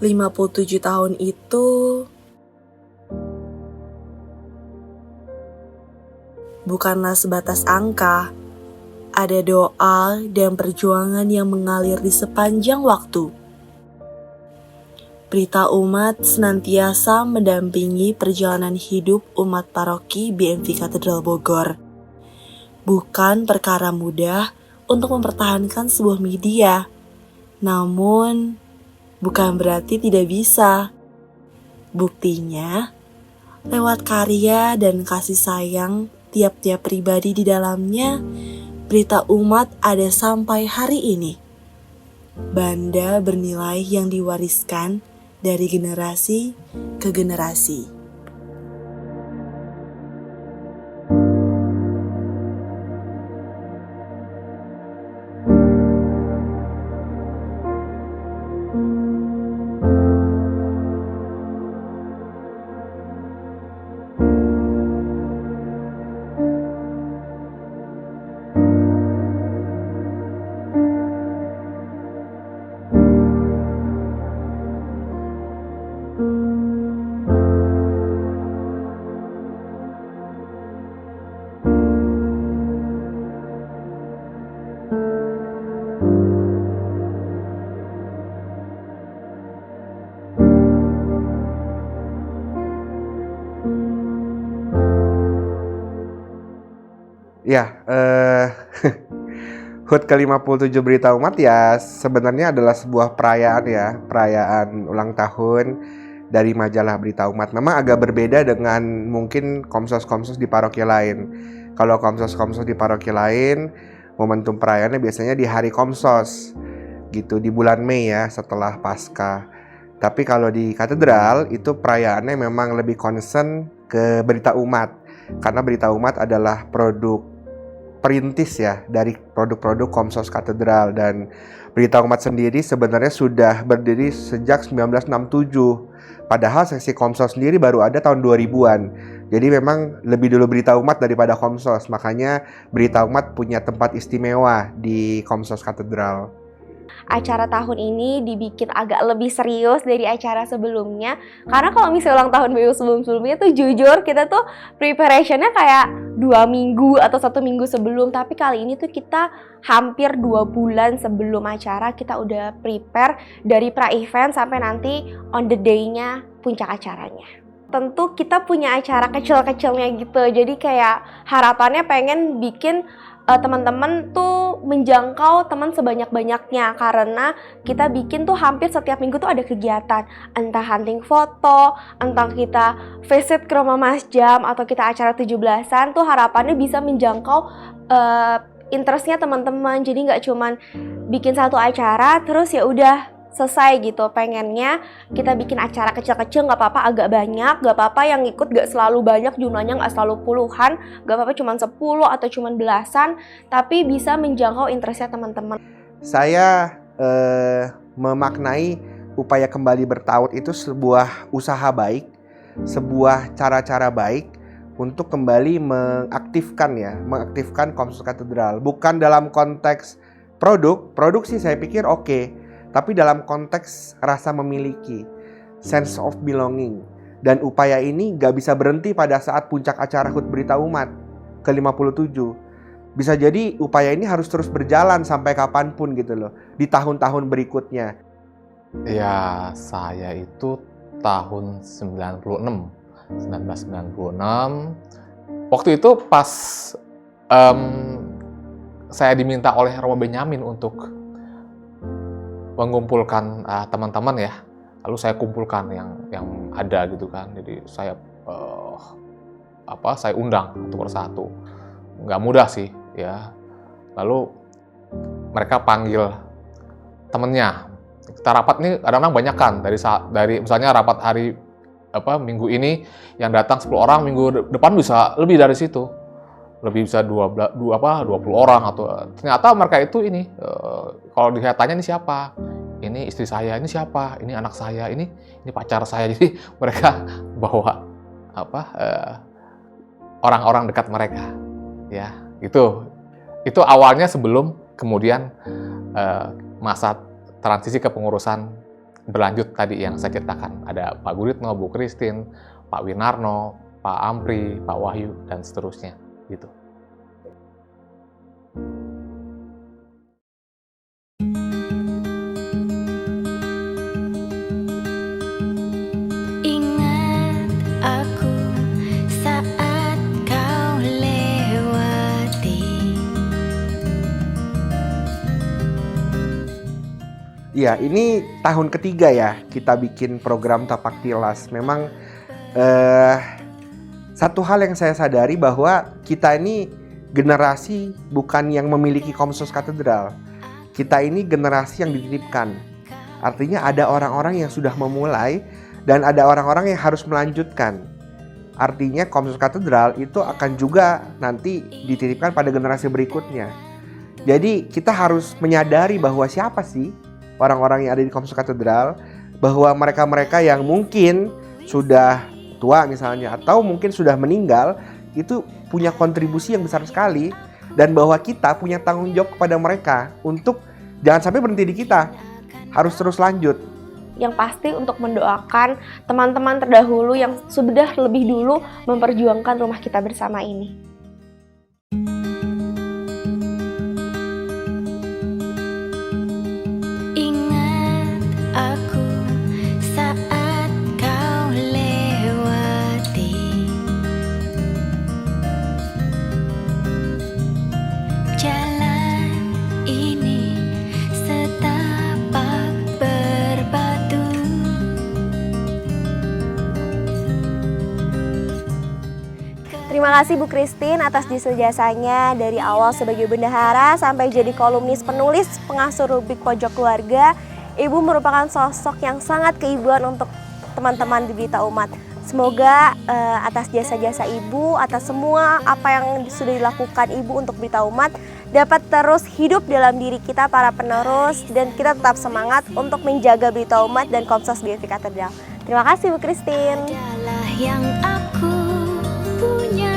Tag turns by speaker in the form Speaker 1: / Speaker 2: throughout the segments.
Speaker 1: 57 tahun itu bukanlah sebatas angka. Ada doa dan perjuangan yang mengalir di sepanjang waktu. Berita Umat senantiasa mendampingi perjalanan hidup umat paroki BMV Katedral Bogor. Bukan perkara mudah untuk mempertahankan sebuah media. Namun, bukan berarti tidak bisa. Buktinya, lewat karya dan kasih sayang tiap-tiap pribadi di dalamnya, Berita Umat ada sampai hari ini. Banda bernilai yang diwariskan dari generasi ke generasi.
Speaker 2: Ya, HUT ke-57 Berita Umat ya sebenarnya adalah sebuah perayaan ya, perayaan ulang tahun dari majalah Berita Umat. Memang agak berbeda dengan mungkin komsos-komsos di paroki lain. Kalau komsos-komsos di paroki lain, momentum perayaannya biasanya di hari komsos, gitu, di bulan Mei ya, setelah Paskah. Tapi kalau di katedral, itu perayaannya memang lebih concern ke Berita Umat. Karena Berita Umat adalah produk perintis ya dari produk-produk Komsos Katedral, dan Berita Umat sendiri sebenarnya sudah berdiri sejak 1967. Padahal seksi Komsos sendiri baru ada tahun 2000-an. Jadi memang lebih dulu Berita Umat daripada Komsos. Makanya Berita Umat punya tempat istimewa di Komsos Katedral.
Speaker 3: Acara tahun ini dibikin agak lebih serius dari acara sebelumnya. Karena kalau misalnya ulang tahun BU sebelum-sebelumnya tuh jujur kita tuh preparationnya kayak 2 minggu atau 1 minggu sebelum. Tapi kali ini tuh kita hampir 2 bulan sebelum acara kita udah prepare dari pra-event sampai nanti on the day-nya puncak acaranya. Tentu kita punya acara kecil-kecilnya gitu. Jadi kayak harapannya pengen bikin teman-teman tuh menjangkau teman sebanyak-banyaknya, karena kita bikin tuh hampir setiap minggu tuh ada kegiatan, entah hunting foto, entah kita visit ke rumah Mas Jam, atau kita acara 17-an tuh harapannya bisa menjangkau interestnya teman-teman. Jadi nggak cuman bikin satu acara terus ya udah selesai gitu. Pengennya kita bikin acara kecil-kecil, nggak apa-apa agak banyak, nggak apa-apa yang ikut nggak selalu banyak jumlahnya, nggak selalu puluhan, nggak apa-apa cuma 10 atau cuma belasan, tapi bisa menjangkau interestnya teman-teman.
Speaker 2: Saya memaknai upaya kembali bertaut itu sebuah usaha baik, sebuah cara-cara baik untuk kembali mengaktifkan Komsos Katedral. Bukan dalam konteks produk sih saya pikir oke. Tapi dalam konteks rasa memiliki, sense of belonging. Dan upaya ini gak bisa berhenti pada saat puncak acara HUT Berita Umat ke-57. Bisa jadi upaya ini harus terus berjalan sampai kapanpun gitu loh, di tahun-tahun berikutnya.
Speaker 4: Ya, saya itu tahun 1996. Waktu itu pas saya diminta oleh Romo Benyamin untuk mengumpulkan teman-teman ya, lalu saya kumpulkan yang ada gitu kan. Jadi saya saya undang satu persatu, nggak mudah sih ya. Lalu mereka panggil temennya, kita rapat nih kadang-kadang banyak kan, dari misalnya rapat hari minggu ini yang datang 10 orang, minggu depan bisa lebih dari situ. Lebih bisa 20 orang, atau ternyata mereka itu ini kalau ditanya ini siapa, ini istri saya, ini siapa, ini anak saya, ini pacar saya. Jadi mereka bawa orang-orang dekat mereka ya. Itu awalnya, sebelum kemudian masa transisi ke pengurusan berlanjut tadi yang saya ceritakan. Ada Pak Guritno, Bu Christine, Pak Winarno, Pak Ampri, Pak Wahyu, dan seterusnya gitu.
Speaker 5: Ingat aku saat kau lewati.
Speaker 2: Iya, ini tahun ketiga ya kita bikin program Tapak Tilas. Memang satu hal yang saya sadari bahwa kita ini generasi bukan yang memiliki Komsos Katedral. Kita ini generasi yang dititipkan. Artinya ada orang-orang yang sudah memulai dan ada orang-orang yang harus melanjutkan. Artinya Komsos Katedral itu akan juga nanti dititipkan pada generasi berikutnya. Jadi kita harus menyadari bahwa siapa sih orang-orang yang ada di Komsos Katedral, bahwa mereka-mereka yang mungkin sudah tua misalnya atau mungkin sudah meninggal itu punya kontribusi yang besar sekali, dan bahwa kita punya tanggung jawab kepada mereka untuk jangan sampai berhenti di kita, harus terus lanjut.
Speaker 3: Yang pasti untuk mendoakan teman-teman terdahulu yang sudah lebih dulu memperjuangkan rumah kita bersama ini.
Speaker 5: Ingat aku saat kau lewati. Jalan ini setapak berbatu.
Speaker 3: Terima kasih Bu Christine atas jasa-jasanya dari awal sebagai bendahara sampai jadi kolumnis penulis pengasuh rubrik Pojok Keluarga. Ibu merupakan sosok yang sangat keibuan untuk teman-teman di Berita Umat. Semoga atas jasa-jasa Ibu, atas semua apa yang sudah dilakukan Ibu untuk Berita Umat dapat terus hidup dalam diri kita para penerus, dan kita tetap semangat untuk menjaga Berita Umat dan Komsos BFI Katedral. Terima kasih Bu Christine.
Speaker 5: Adalah yang aku punya,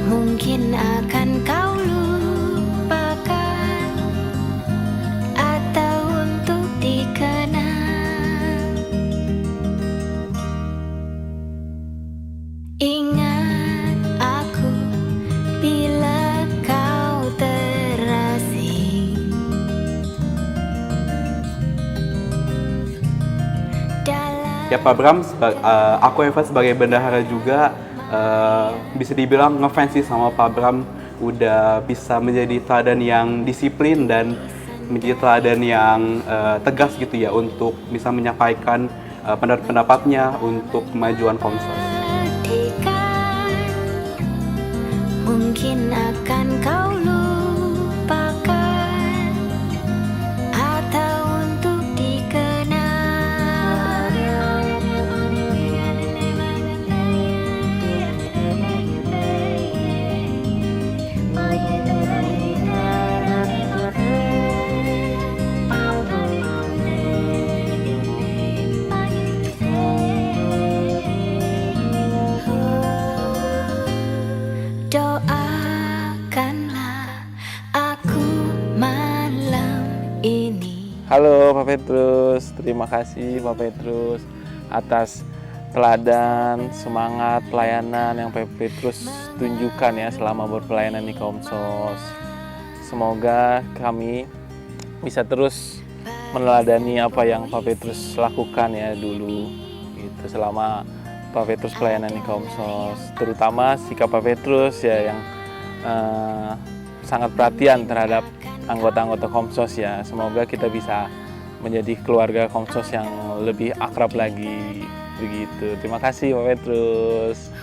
Speaker 5: mungkin akan kau lupakan atau untuk dikenang. Ingat aku bila kau terasing dalam.
Speaker 6: Ya Pak Bram, aku Eva sebagai bendahara juga bisa dibilang ngefans sih sama Pak Bram. Udah bisa menjadi teladan yang disiplin dan menjadi teladan yang tegas gitu ya untuk bisa menyampaikan pendapat-pendapatnya untuk kemajuan Komsos.
Speaker 5: Mungkin akan kau lupakan atau untuk dikenang. Doakanlah aku malam ini.
Speaker 7: Halo Pak Petrus, terima kasih Pak Petrus atas teladan, semangat pelayanan yang Pak Petrus tunjukkan ya selama berpelayanan di Komsos. Semoga kami bisa terus meneladani apa yang Pak Petrus lakukan ya dulu gitu selama Pak Petrus pelayanan di Komsos, terutama sikap Pak Petrus ya yang sangat perhatian terhadap anggota-anggota Komsos ya. Semoga kita bisa menjadi keluarga Komsos yang lebih akrab lagi begitu. Terima kasih Pak Petrus.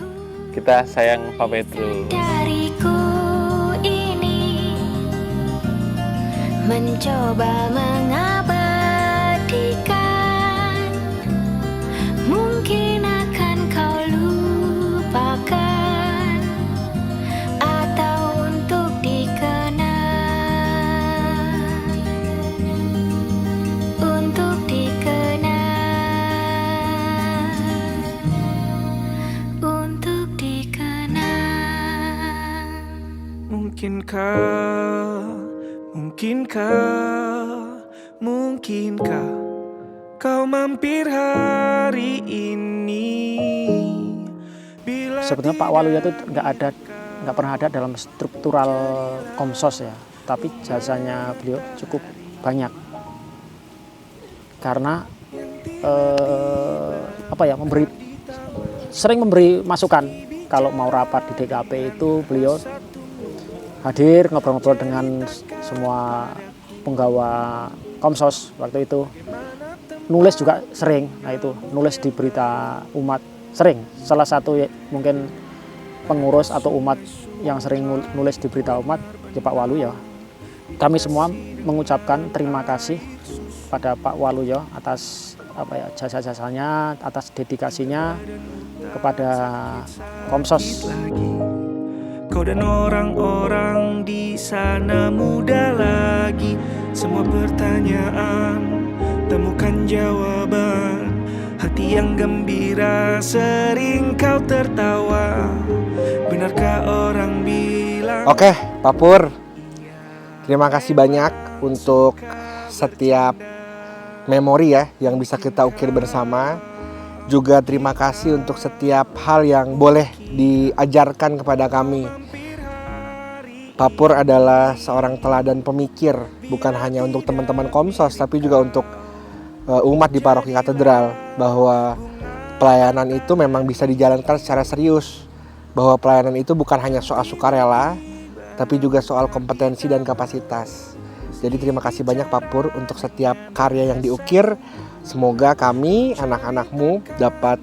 Speaker 7: Kita sayang Pak Petrus.
Speaker 5: Dariku ini mencoba mengabadikan, mungkin akan kau lupakan atau untuk dikenang, untuk dikenang, untuk dikenang.
Speaker 8: Mungkinkah Mungkinkah kau mampir hari ini?
Speaker 9: Sebenarnya Pak Waluyo itu nggak pernah ada dalam struktural Komsos ya, tapi jasanya beliau cukup banyak karena sering memberi masukan. Kalau mau rapat di DKP itu beliau hadir ngobrol-ngobrol dengan semua penggawa Komsos waktu itu. Nulis juga sering, nah itu nulis di Berita Umat sering. Salah satu mungkin pengurus atau umat yang sering nulis di Berita Umat ya Pak Waluyo. Kami semua mengucapkan terima kasih pada Pak Waluyo atas jasa-jasanya, atas dedikasinya kepada Komsos.
Speaker 8: Kau dan orang-orang di sana muda lagi, semua pertanyaan temukan jawaban. Hati yang gembira sering kau tertawa. Benarkah orang bilang?
Speaker 2: Oke, Pak Pur. Terima kasih banyak untuk setiap memori ya yang bisa kita ukir bersama. Juga terima kasih untuk setiap hal yang boleh diajarkan kepada kami. Pak Pur adalah seorang teladan pemikir, bukan hanya untuk teman-teman Komsos, tapi juga untuk umat di Paroki Katedral, bahwa pelayanan itu memang bisa dijalankan secara serius, bahwa pelayanan itu bukan hanya soal sukarela, tapi juga soal kompetensi dan kapasitas. Jadi terima kasih banyak Pak Pur untuk setiap karya yang diukir. Semoga kami, anak-anakmu, dapat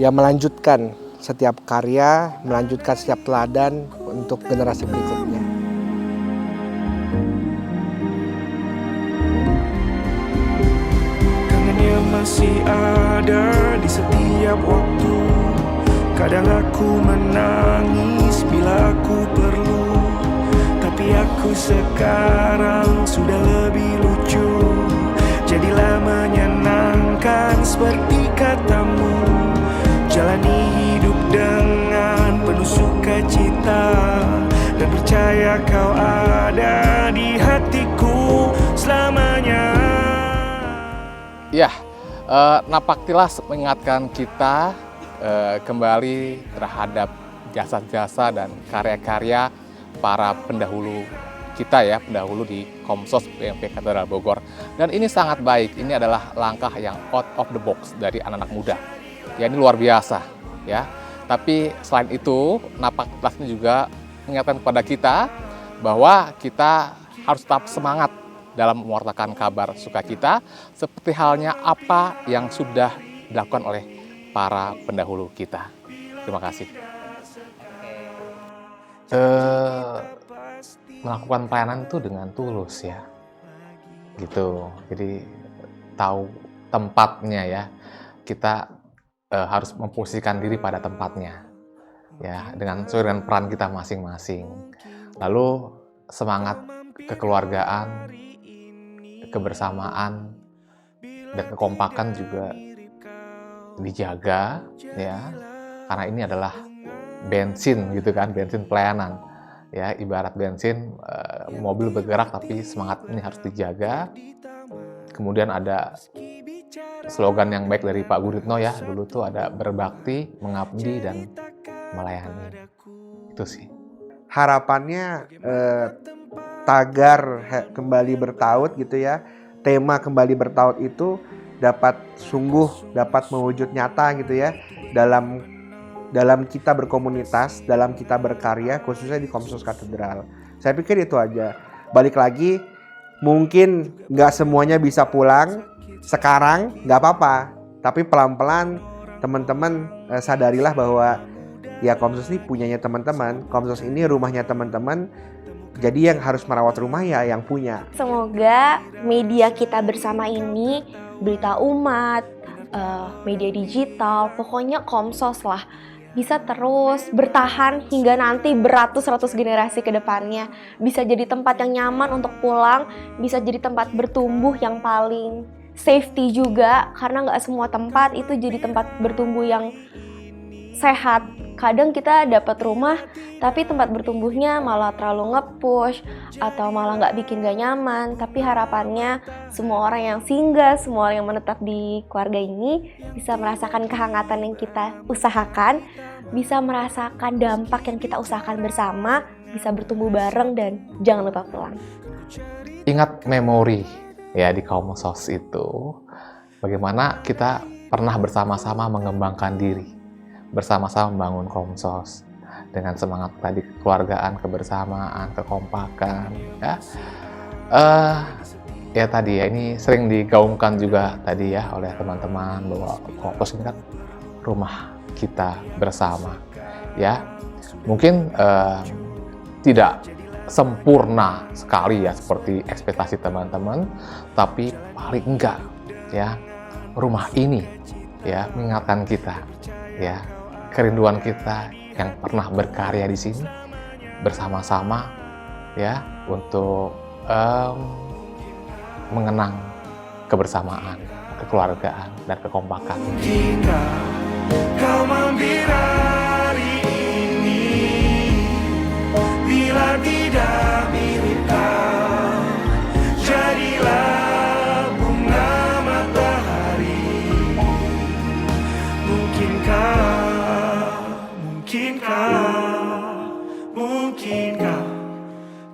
Speaker 2: melanjutkan setiap karya, melanjutkan setiap teladan untuk generasi berikutnya.
Speaker 8: Kangennya masih ada di setiap waktu. Kadang aku menangis bila aku perlu, tapi aku sekarang sudah lebih lucu. Jadilah menyenangkan seperti katamu. Jalani hidup dengan penuh sukacita, dan percaya kau ada di hatiku selamanya.
Speaker 4: Ya, Napak Tilas mengingatkan kita kembali terhadap jasa-jasa dan karya-karya para pendahulu kita ya, pendahulu di Komsos BMP Katedral Bogor. Dan ini sangat baik, ini adalah langkah yang out of the box dari anak-anak muda. Ya, ini luar biasa ya. Tapi selain itu, Napak Tilas ini juga mengingatkan kepada kita bahwa kita harus tetap semangat dalam mewartakan kabar sukacita seperti halnya apa yang sudah dilakukan oleh para pendahulu kita. Terima kasih. Melakukan pelayanan itu dengan tulus ya, gitu. Jadi tahu tempatnya ya. Kita harus memposisikan diri pada tempatnya, ya, sesuai dengan peran kita masing-masing. Lalu semangat kekeluargaan, kebersamaan, dan kekompakan juga dijaga, ya, karena ini adalah bensin gitu kan, bensin pelayanan. Ya, ibarat bensin, mobil bergerak tapi semangat ini harus dijaga. Kemudian ada slogan yang baik dari Pak Guritno ya, dulu tuh ada berbakti, mengabdi, dan melayani. Itu sih.
Speaker 2: Harapannya tagar kembali bertaut gitu ya, tema kembali bertaut itu dapat mewujud nyata gitu ya dalam kita berkomunitas, dalam kita berkarya, khususnya di Komsos Katedral. Saya pikir itu aja. Balik lagi, mungkin nggak semuanya bisa pulang sekarang, nggak apa-apa. Tapi pelan-pelan teman-teman sadarilah bahwa ya Komsos ini punyanya teman-teman, Komsos ini rumahnya teman-teman. Jadi yang harus merawat rumah ya yang punya.
Speaker 3: Semoga media kita bersama ini, Berita Umat, media digital, pokoknya Komsos lah, bisa terus bertahan hingga nanti beratus-ratus generasi ke depannya. Bisa jadi tempat yang nyaman untuk pulang, bisa jadi tempat bertumbuh yang paling safety juga, karena nggak semua tempat itu jadi tempat bertumbuh yang sehat. kadang kita dapat rumah tapi tempat bertumbuhnya malah terlalu nge-push atau malah nggak bikin gak nyaman. Tapi harapannya semua orang yang singgah, semua orang yang menetap di keluarga ini bisa merasakan kehangatan yang kita usahakan, bisa merasakan dampak yang kita usahakan bersama, bisa bertumbuh bareng dan jangan lupa pulang.
Speaker 4: Ingat memori ya di Kaumsos itu, bagaimana kita pernah bersama-sama mengembangkan diri, bersama-sama membangun Kaumsos dengan semangat tadi kekeluargaan, kebersamaan, kekompakan, ya. Ya tadi ya, ini sering digaungkan juga tadi ya oleh teman-teman bahwa Kaumsos ini kan rumah kita bersama, ya. Mungkin tidak sempurna sekali ya seperti ekspektasi teman-teman, tapi paling enggak ya rumah ini ya mengingatkan kita ya kerinduan kita yang pernah berkarya di sini bersama-sama ya untuk mengenang kebersamaan, kekeluargaan dan kekompakan.
Speaker 8: Hingga kau mampir hari ini, bila tidak mirip kau, jadilah bunga matahari. Mungkinkah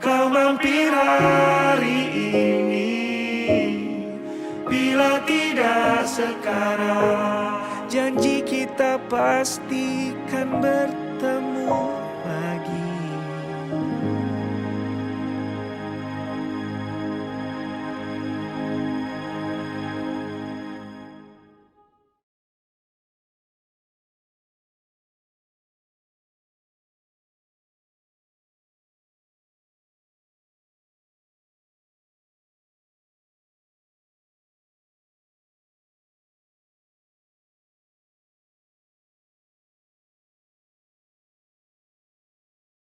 Speaker 8: kau mampir hari ini, bila tidak sekarang, janji kita pastikan bertemu.